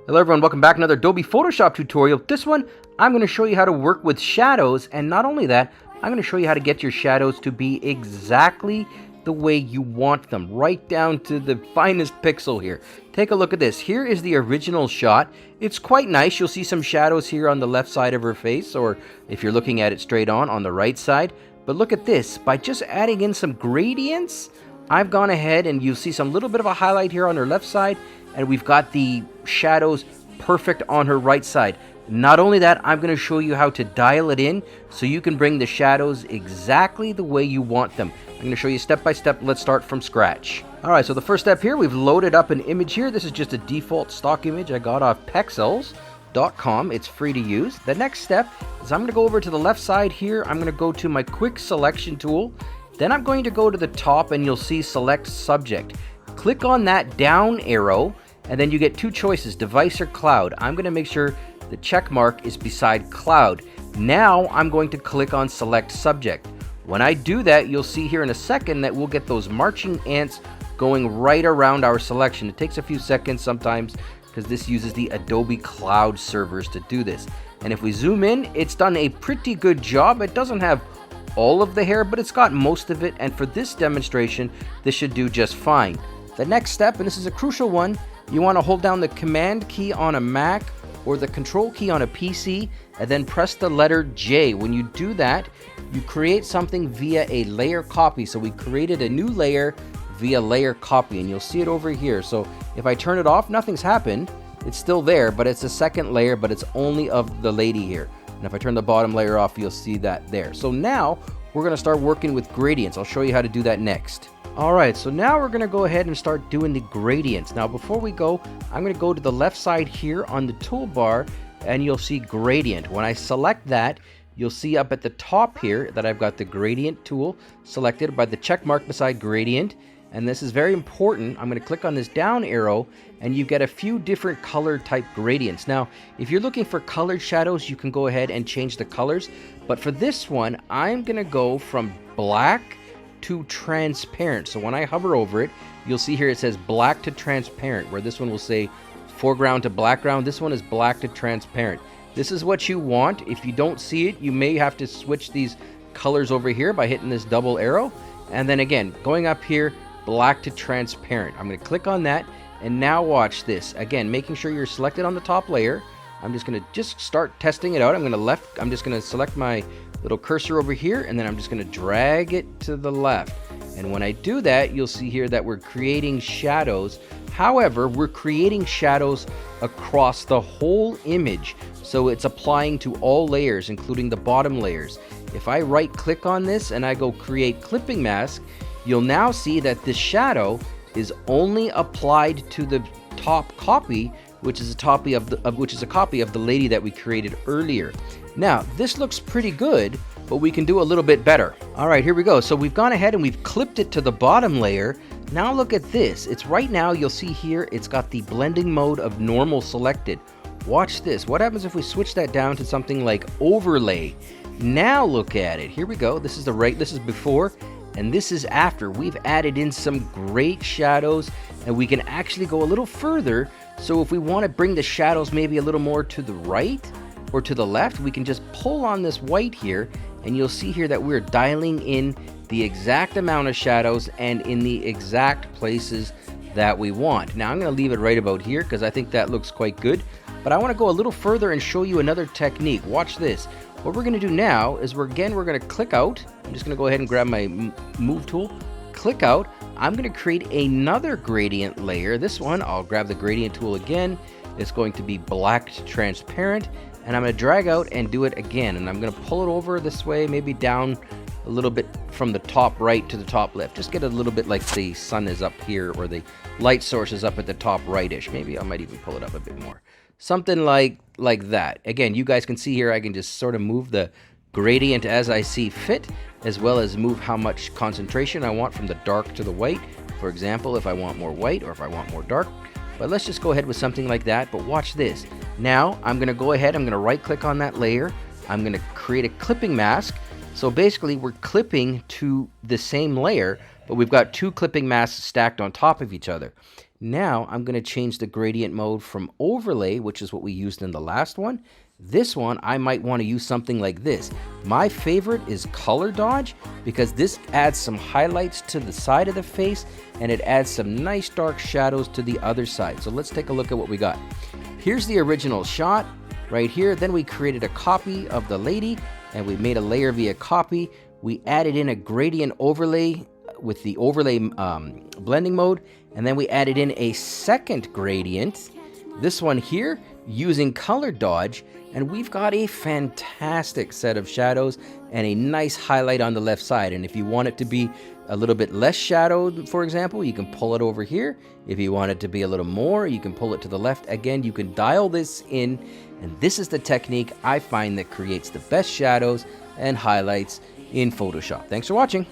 Hello everyone, welcome back to another Adobe Photoshop tutorial. This one, I'm going to show you how to work with shadows, and not only that, I'm going to show you how to get your shadows to be exactly the way you want them, right down to the finest pixel here. Take a look at this. Here is the original shot. It's quite nice. You'll see some shadows here on the left side of her face, or if you're looking at it straight on the right side. But look at this. By just adding in some gradients, I've gone ahead and you'll see some little bit of a highlight here on her left side, and we've got the shadows perfect on her right side. Not only that, I'm going to show you how to dial it in so you can bring the shadows exactly the way you want them. I'm going to show you step by step. Let's start from scratch. Alright, so the first step here, we've loaded up an image here. This is just a default stock image I got off Pexels.com. It's free to use. The next step is I'm going to go over to the left side here. I'm going to go to my quick selection tool. Then I'm going to go to the top and you'll see select subject. Click on that down arrow and then you get two choices, device or cloud. I'm going to make sure the check mark is beside cloud. Now I'm going to click on select subject. When I do that, you'll see here in a second that we'll get those marching ants going right around our selection. It takes a few seconds sometimes because this uses the Adobe Cloud servers to do this. And if we zoom in, it's done a pretty good job. It doesn't have all of the hair, but it's got most of it. And for this demonstration, this should do just fine. The next step, and this is a crucial one, you want to hold down the Command key on a Mac or the Control key on a PC and then press the letter J. When you do that, you create something via a layer copy. So we created a new layer via layer copy, and you'll see it over here. So if I turn it off, nothing's happened. It's still there, but it's a second layer, but it's only of the lady here. And if I turn the bottom layer off, you'll see that there. So now we're going to start working with gradients. I'll show you how to do that next. Alright, so now we're going to go ahead and start doing the gradients. Now before we go, I'm going to go to the left side here on the toolbar and you'll see gradient. When I select that, you'll see up at the top here that I've got the gradient tool selected by the check mark beside gradient. And this is very important. I'm going to click on this down arrow and you get a few different color type gradients. Now, if you're looking for colored shadows, you can go ahead and change the colors. But for this one, I'm going to go from black to transparent. So when I hover over it, you'll see here it says black to transparent, where this one will say foreground to background. This one is black to transparent. This is what you want. If you don't see it, you may have to switch these colors over here by hitting this double arrow. And then again, going up here, black to transparent. I'm going to click on that, and now watch this. Again, making sure you're selected on the top layer. I'm just going to start testing it out. I'm just going to select my little cursor over here, and then I'm just going to drag it to the left. And when I do that, you'll see here that we're creating shadows. However, we're creating shadows across the whole image. So it's applying to all layers, including the bottom layers. If I right click on this and I go create clipping mask, you'll now see that this shadow is only applied to the top copy, which is a copy of the lady that we created earlier. Now, this looks pretty good, but we can do a little bit better. All right, here we go. So we've gone ahead and we've clipped it to the bottom layer. Now look at this. It's right now, you'll see here, it's got the blending mode of normal selected. Watch this. What happens if we switch that down to something like overlay? Now look at it. Here we go. This is before, and this is after. We've added in some great shadows, and we can actually go a little further. So if we want to bring the shadows maybe a little more to the right or to the left, we can just pull on this white here, and you'll see here that we're dialing in the exact amount of shadows and in the exact places that we want. Now I'm going to leave it right about here because I think that looks quite good, but I want to go a little further and show you another technique. Watch this. What we're going to do now is we're going to click out. I'm just going to go ahead and grab my move tool, click out. I'm going to create another gradient layer. This one, I'll grab the gradient tool again. It's going to be black to transparent, and I'm going to drag out and do it again. And I'm going to pull it over this way, maybe down a little bit from the top right to the top left. Just get a little bit like the sun is up here, or the light source is up at the top rightish. Maybe I might even pull it up a bit more. Something like that. Again, you guys can see here, I can just sort of move the gradient as I see fit, as well as move how much concentration I want from the dark to the white. For example, if I want more white or if I want more dark. But let's just go ahead with something like that. But watch this. Now I'm going to go ahead, I'm going to right click on that layer. I'm going to create a clipping mask. So basically we're clipping to the same layer, but we've got two clipping masks stacked on top of each other. Now I'm going to change the gradient mode from overlay, which is what we used in the last one. This one, I might want to use something like this. My favorite is color dodge because this adds some highlights to the side of the face and it adds some nice dark shadows to the other side. So let's take a look at what we got. Here's the original shot right here. Then we created a copy of the lady and we made a layer via copy. We added in a gradient overlay with the overlay blending mode, and then we added in a second gradient, this one here, using color dodge, and we've got a fantastic set of shadows and a nice highlight on the left side. And if you want it to be a little bit less shadowed, for example, you can pull it over here. If you want it to be a little more, you can pull it to the left. Again, you can dial this in, and this is the technique I find that creates the best shadows and highlights in Photoshop. Thanks for watching.